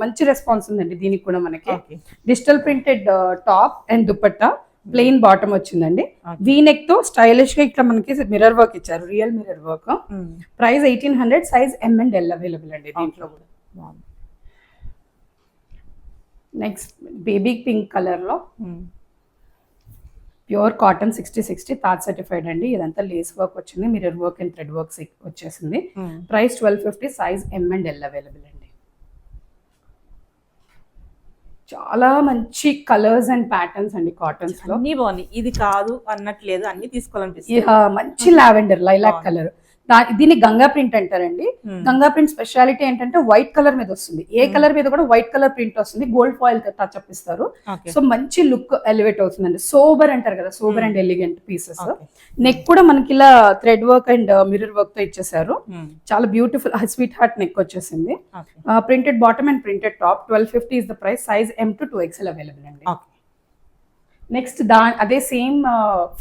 మంచి రెస్పాన్స్ ఉందండి దీనికి కూడా మనకి. Digital printed top and dupatta, plain bottom వచ్చిందండి. వీ నెక్ తో స్టైలిష్ గా ఇక్కడ మనకి మిర్రర్ వర్క్ ఇచ్చారు, real mirror work. Price 1800. Size M and L available అండి దీంట్లో కూడా. నెక్స్ట్ బేబీ పింక్ కలర్ లో ప్యూర్ కాటన్ 60 తాజ్ సర్టిఫైడ్ అండి. ఇదంతా లేస్ వర్క్ వచ్చింది, mirror work and thread work వచ్చేసింది. Price 1250. Size M and L available అండి. చాలా మంచి కలర్స్ అండ్ ప్యాటర్న్స్ అండి కాటన్స్ లో. అన్ని బాగున్నాయి, ఇది కాదు అన్నట్లేదు, అన్ని తీసుకోవాలనిపిస్తుంది. మంచి లావెండర్ లైలాక్ కలర్. దీన్ని గంగా ప్రింట్ అంటారండి. గంగా ప్రింట్ స్పెషాలిటీ ఏంటంటే వైట్ కలర్ మీద వస్తుంది, ఏ కలర్ మీద కూడా వైట్ కలర్ ప్రింట్ వస్తుంది. గోల్డ్ ఫాయిల్ టచ్ అప్ ఇస్తారు. సో మంచి లుక్ ఎలివేట్ అవుతుందండి. సోబర్ అంటారు కదా, sober and elegant pieces. Neck కూడా మనకి ఇలా thread work and mirror work తో ఇచ్చేసారు. చాలా బ్యూటిఫుల్ స్వీట్ హార్ట్ నెక్ వచ్చేసింది. Printed bottom and printed top. 1250 is the price. Size M to 2XL available అండి. నెక్స్ట్ అదే సేమ్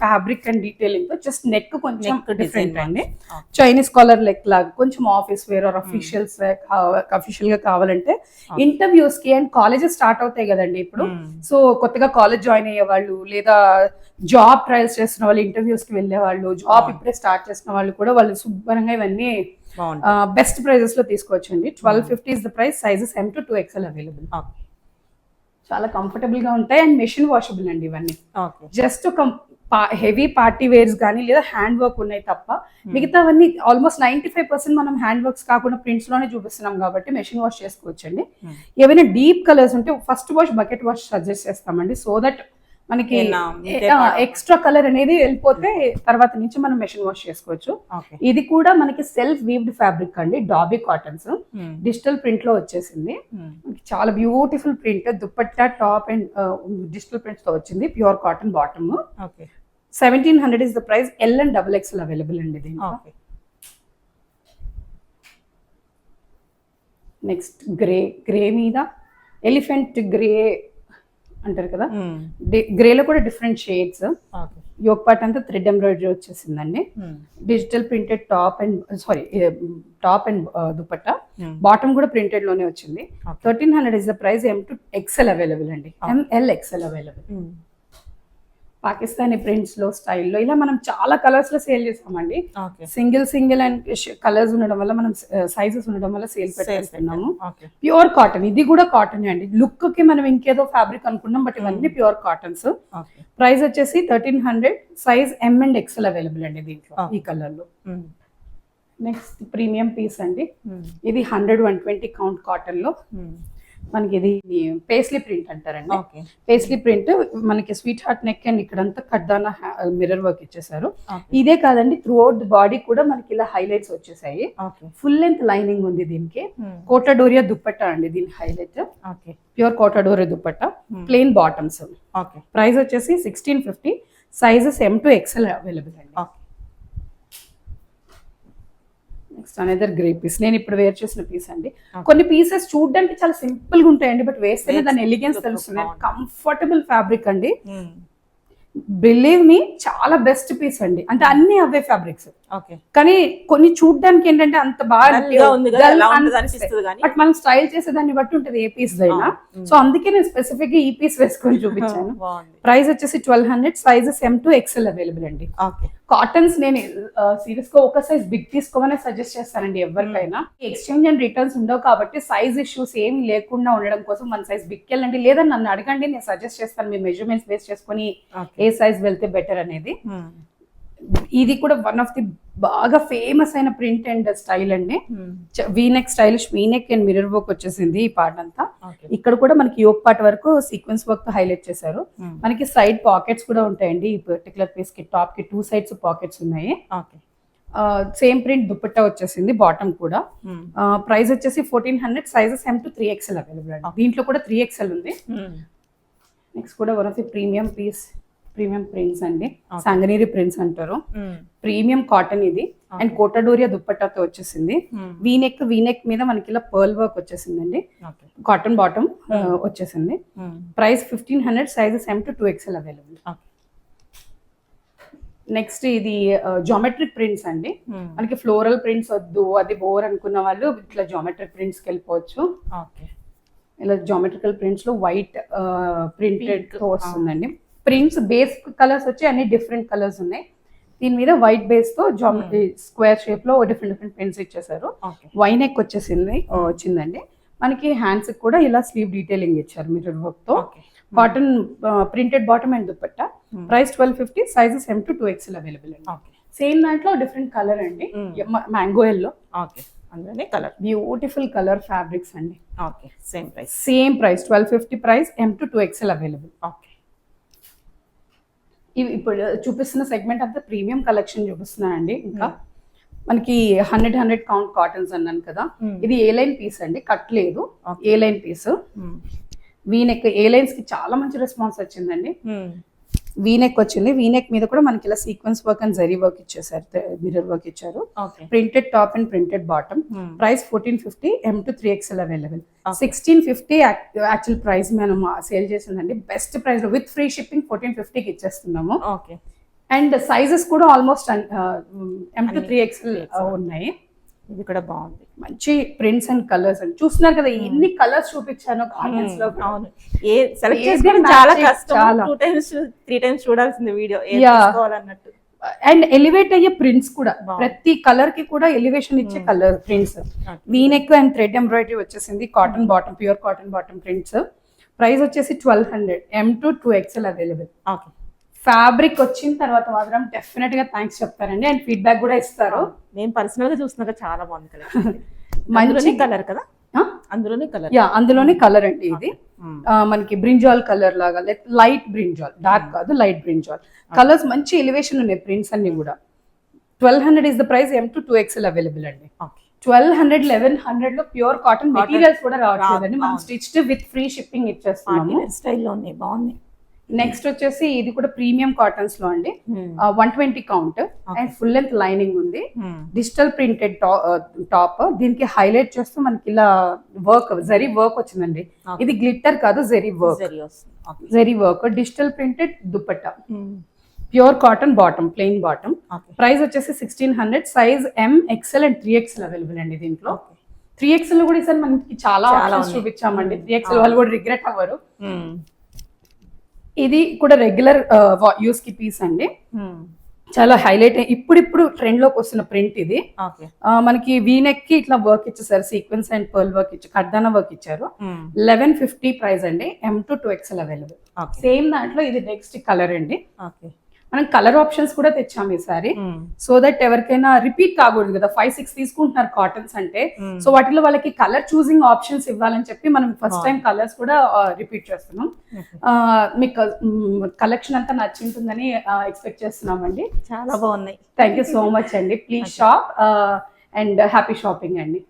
ఫ్యాబ్రిక్ అండ్ డీటెయిలింగ్ తో జస్ట్ నెక్ కొంచెం డిఫరెంట్ అండి. చైనీస్ కాలర్ నెక్ లాగా కొంచెం ఆఫీస్ వేర్ ఆర్ అఫీషియల్ గా కావాలంటే ఇంటర్వ్యూస్ కి అండ్ కాలేజెస్ స్టార్ట్ అవుతాయి కదండి ఇప్పుడు. సో కొత్తగా కాలేజ్ జాయిన్ అయ్యే వాళ్ళు లేదా జాబ్ ట్రయల్స్ చేస్తున్న వాళ్ళు, ఇంటర్వ్యూస్ కి వెళ్లే వాళ్ళు, జాబ్ ఇప్పుడే స్టార్ట్ చేసిన వాళ్ళు కూడా వాళ్ళు శుభ్రంగా ఇవన్నీ బెస్ట్ ప్రైజెస్ లో తీసుకోవచ్చండి. 1250 is the price. Sizes M to 2XL available. చాలా కంఫర్టబుల్ గా ఉంటాయి అండ్ మెషిన్ వాషబుల్ అండి ఇవన్నీ. జస్ట్ ఒక హెవీ పార్టీ వేర్స్ కానీ లేదా హ్యాండ్ వర్క్ ఉన్నాయి తప్ప మిగతావన్నీ ఆల్మోస్ట్ 95% మనం హ్యాండ్ వర్క్స్ కాకుండా ప్రింట్స్ లోనే చూపిస్తున్నాం కాబట్టి మెషిన్ వాష్ చేసుకోవచ్చండి. ఏవైనా డీప్ కలర్స్ ఉంటే first wash bucket wash suggest చేస్తామండి. సో దట్ మనకి ఎక్స్ట్రా కలర్ అనేది వెళ్ళిపోతే తర్వాత నుంచి మనం మెషిన్ వాష్ చేసుకోవచ్చు. ఇది కూడా మనకి సెల్ఫ్ వీవ్డ్ ఫ్యాబ్రిక్ అండి, డాబీ కాటన్స్. డిజిటల్ ప్రింట్ లో వచ్చేసింది. చాలా beautiful print. Dupatta top and digital prints తో వచ్చింది. Pure cotton bottom. 1700 is the price. L and XXL available అండి దీంట్లో. నెక్స్ట్ గ్రే మీద ఎలిఫెంట్ గ్రే అంటారు కదా, గ్రేలో కూడా డిఫరెంట్ షేడ్స్. యోక్ పార్ట్ అంతా థ్రెడ్ ఎంబ్రాయిడరీ వచ్చేసిందండి. Digital printed top and dupatta. Bottom కూడా ప్రింటెడ్ లోనే వచ్చింది. 1300 is the price. M to XL available అండి. ML XL available. Pakistani prints లో స్టైల్లో ఇలా మనం చాలా కలర్స్ లో సేల్ చేస్తామండి. సింగిల్ అండ్ కలర్స్ ఉండడం వల్ల మనం సైజెస్ ఉండడం వల్ల సేల్ పెట్టేస్తున్నాము. ప్యూర్ కాటన్, ఇది కూడా కాటన్ అండి. లుక్ కి మనం ఇంకేదో ఫ్యాబ్రిక్ అనుకున్నాం, బట్ ఇవన్నీ ప్యూర్ కాటన్స్. ప్రైస్ వచ్చేసి 1300. Size M and XL available అండి దీంట్లో, ఈ కలర్ లో. నెక్స్ట్ ప్రీమియం పీస్ అండి. ఇది 100-120 కౌంట్ కాటన్ లో మనకి ఇది పేస్లీ ప్రింట్ అంటారండి. పేస్లీ ప్రింట్ మనకి స్వీట్ హార్ట్ నెక్ అండ్ ఇక్కడంతా కడ్డాన మిర్రర్ వర్క్ ఇచ్చేసారు. ఇదే కాదండి, త్రూ అవుట్ ది బాడీ కూడా మనకి ఇలా హైలైట్స్ వచ్చేసాయి. ఫుల్ లెంత్ లైనింగ్ ఉంది దీనికి. కోటాడోరియా దుప్పట్టా అండి దీని highlight. Pure Kota Doria dupatta, plain bottoms. Price వచ్చేసి 1650. Sizes M to XL available అండి. Next another grey piece. నేను ఇప్పుడు వేర్ చేసిన పీస్ అండి. కొన్ని పీసెస్ చూడడానికి చాలా సింపుల్ గా ఉంటాయండి, బట్ వేస్తేనే దాని ఎలిగెన్స్ తెలుస్తుంది. కంఫర్టబుల్ ఫ్యాబ్రిక్ అండి. బిలీవ్ మీ, చాలా బెస్ట్ పీస్ అండి. అంటే అన్ని అవే ఫ్యాబ్రిక్స్, కానీ కొన్ని చూడడానికి ఏంటంటే అంత బాగా బట్ మనం స్టైల్ చేసే దాన్ని బట్టి ఉంటుంది ఏ పీస్ అయినా. సో అందుకే నేను స్పెసిఫిక్ గా ఈ పీస్ వేసుకొని చూపించాను. ప్రైస్ వచ్చేసి 1200. Sizes M to XL available అండి. కాటన్స్ నేను సీరియస్ గా ఒక సైజ్ బిగ్ తీసుకోమని సజెస్ట్ చేస్తానండి ఎవరికైనా. ఎక్స్చేంజ్ అండ్ రిటర్న్స్ ఉండవు కాబట్టి సైజ్ ఇష్యూస్ ఏమి లేకుండా ఉండడం కోసం 1 సైజ్ బిగ్ వెళ్ళండి, లేదా నన్ను అడగండి, నేను సజెస్ట్ చేస్తాను. మీ మెజర్మెంట్స్ బేస్ చేసుకుని ఏ సైజ్ వెళ్తే బెటర్ అనేది. ఇది కూడా వన్ ఆఫ్ ది బాగా ఫేమస్ అయిన ప్రింట్ అండ్ స్టైల్ అండి. V-neck, stylish V-neck and mirror work వచ్చేసింది ఈ పార్ట్ అంతా. ఇక్కడ కూడా మనకి యోక్ పార్ట్ వరకు సీక్వెన్స్ వర్క్ తో హైలైట్ చేశారు. మనకి సైడ్ పాకెట్స్ కూడా ఉంటాయండి. ఈ పర్టికులర్ పీస్ కి టాప్ కి 2 sides పాకెట్స్ ఉన్నాయి. సేమ్ ప్రింట్ దుపట్టా వచ్చేసింది, బాటమ్ కూడా. ప్రైస్ వచ్చేసి 1400. Sizes M to 3XL available అండి. దీంట్లో కూడా 3XL ఉంది. నెక్స్ట్ కూడా one of the premium piece, premium prints అండి. సంగనీరి ప్రింట్స్ అంటారు. ప్రీమియం కాటన్ ఇది అండ్ కోటాడోరియా దుప్పట్టాతో వచ్చేసింది. వీనెక్ మీద మనకి ఇలా పర్ల్ వర్క్ వచ్చేసిందండి. కాటన్ బాటమ్ వచ్చేసింది. Price 1500. Sizes M to 2XL available. Next ఇది జామెట్రిక్ ప్రింట్స్ అండి. మనకి ఫ్లోరల్ ప్రింట్స్ వద్దు, అది బోర్ అనుకున్న వాళ్ళు ఇట్లా జామెట్రిక్ ప్రింట్స్ కి వెళ్ళిపోవచ్చు. ఇలా జామెట్రికల్ ప్రింట్స్ లో వైట్ ప్రింటెడ్ తో వస్తుందండి. ప్రింట్స్ బేస్ కలర్స్ వచ్చి అన్ని డిఫరెంట్ కలర్స్ ఉన్నాయి. దీని మీద వైట్ బేస్ తో జామెట్రీ స్క్వేర్ షేప్ లో డిఫరెంట్ ప్రింట్స్ ఇచ్చేసారు. వైనెక్ వచ్చిందండి. మనకి హ్యాండ్స్ కూడా ఇలా స్లీవ్ డీటెయిలింగ్ ఇచ్చారు మిర్రర్ వర్క్ తో. Cotton printed bottom and dupatta. Price 1250. Sizes M to 2XL available అండి. సేమ్ దాంట్లో డిఫరెంట్ కలర్ అండి, మ్యాంగో ఎల్లో. అందులోనే కలర్, బ్యూటిఫుల్ కలర్ ఫ్యాబ్రిక్స్ అండి. Same price 1250. Price M to 2XL available. ఇవి ఇప్పుడు చూపిస్తున్న సెగ్మెంట్ అంతా ప్రీమియం కలెక్షన్ చూపిస్తున్నానండి. ఇంకా మనకి 100 కౌంట్ కాటన్స్ అన్నాను కదా, ఇది ఏ లైన్ పీస్ అండి, కట్ లేదు, ఏ లైన్ పీస్. వీనెక్, ఏ లైన్స్ కి చాలా మంచి రెస్పాన్స్ వచ్చిందండి. వీనెక్ వచ్చింది. వీనెక్ మీద కూడా మనకి ఇలా sequence work and zari work ఇచ్చేసారు, మిర్రర్ వర్క్ ఇచ్చారు. Printed top and printed bottom. Price 1450. M to 3XL available. 1650 actual price మనం సేల్ చేసిందండి. బెస్ట్ ప్రైస్ లో విత్ ఫ్రీ షిప్పింగ్ 1450కి ఇచ్చేస్తున్నాము. అండ్ సైజెస్ కూడా ఆల్మోస్ట్ M to 3XL ఉన్నాయి. ఇది కూడా బాగుంది, మంచి ప్రింట్స్ అండ్ కలర్స్ అండి. చూస్తున్నారు కదా ఎన్ని కలర్స్ చూపించాను కాటన్స్ లో. ఏ సెలెక్ట్ చేసుకోవడం చాలా కష్టం. 2 times 3 times చూడాల్సింది వీడియో తీసుకోవాలన్నట్టు. అండ్ ఎలివేట్ అయ్యే ప్రింట్స్ కూడా, ప్రతి కలర్ కి కూడా ఎలివేషన్ ఇచ్చే colour prints. V neck and thread embroidery వచ్చేసింది. Cotton bottom, pure cotton bottom prints. Price వచ్చేసి 1200. M to 2XL available. Fabric వచ్చిన తర్వాత మాత్రం డెఫినెట్ గా థ్యాంక్స్ చెప్తారండి అండ్ ఫీడ్బ్యాక్ కూడా ఇస్తారు. నేను పర్సనల్ గా చూస్తున్నా చాలా బాగుంది కలర్. మంచి కలర్ కదా, అందులోనే కలర్ అండి. ఇది మనకి బ్రింజాల్ కలర్ లాగా, లైట్ బ్రింజాల్, డార్క్ కాదు, లైట్ బ్రింజాల్ కలర్స్. మంచి ఎలివేషన్ ఉన్నాయి ప్రింట్స్ అన్ని కూడా. 1200 is the price. M to 2XL available అండి. 1200, 1100 లో ప్యూర్ కాటన్ మెటీరియల్స్ కూడా రావట్లేదండి. మనం స్టిచ్డ్ విత్ ఫ్రీ షిప్పింగ్ ఇచ్చేస్తున్నాము. స్టైల్లో ఉన్నాయి, బాగున్నాయి. నెక్స్ట్ వచ్చేసి ఇది కూడా ప్రీమియం కాటన్స్ లో అండి, 120 count and full length lining ఉంది, డిజిటల్ ప్రింటెడ్ టాప్. దీనికి హైలైట్ చేస్తూ మనకి ఇలా వర్క్, జరీ వర్క్ వచ్చిందండి. ఇది గ్లిట్టర్ కాదు, zari work, zari work, digital printed dupatta, pure cotton bottom, plain bottom. Price వచ్చేసి 1600, size MXL and 3XL available అండి. దీంట్లో 3XL లో కూడా ఈసారి మనకి చాలా ఆప్షన్స్ చూపించామండి. 3XL వాళ్ళు కూడా రిగ్రెట్ అవ్వరు. ఇది కూడా రెగ్యులర్ యూస్ కి పీస్ అండి, చాలా హైలైట్. ఇప్పుడు ట్రెండ్ లోకి వస్తున్న ప్రింట్ ఇది. మనకి వీనెక్ కి ఇట్లా వర్క్ ఇచ్చేసారు, సీక్వెన్స్ అండ్ పర్ల్ వర్క్ ఇచ్చారు, కర్దానా వర్క్ ఇచ్చారు. 1150 ప్రైస్ అండి, M to 2XL available. Same దాంట్లో ఇది నెక్స్ట్ కలర్ అండి. మనం కలర్ ఆప్షన్స్ కూడా తెచ్చాము ఈసారి, సో దట్ ఎవరికైనా రిపీట్ కాకూడదు కదా. 5-6 తీసుకుంటున్నారు కాటన్స్ అంటే, సో వాటిలో వాళ్ళకి కలర్ చూసింగ్ ఆప్షన్స్ ఇవ్వాలని చెప్పి మనం ఫస్ట్ టైం కలర్స్ కూడా రిపీట్ చేస్తున్నాం. మీకు కలెక్షన్ అంతా నచ్చింటుందని ఎక్స్పెక్ట్ చేస్తున్నామండి. చాలా బాగున్నాయి. థ్యాంక్ యూ సో మచ్ అండి. Please shop and happy shopping అండి.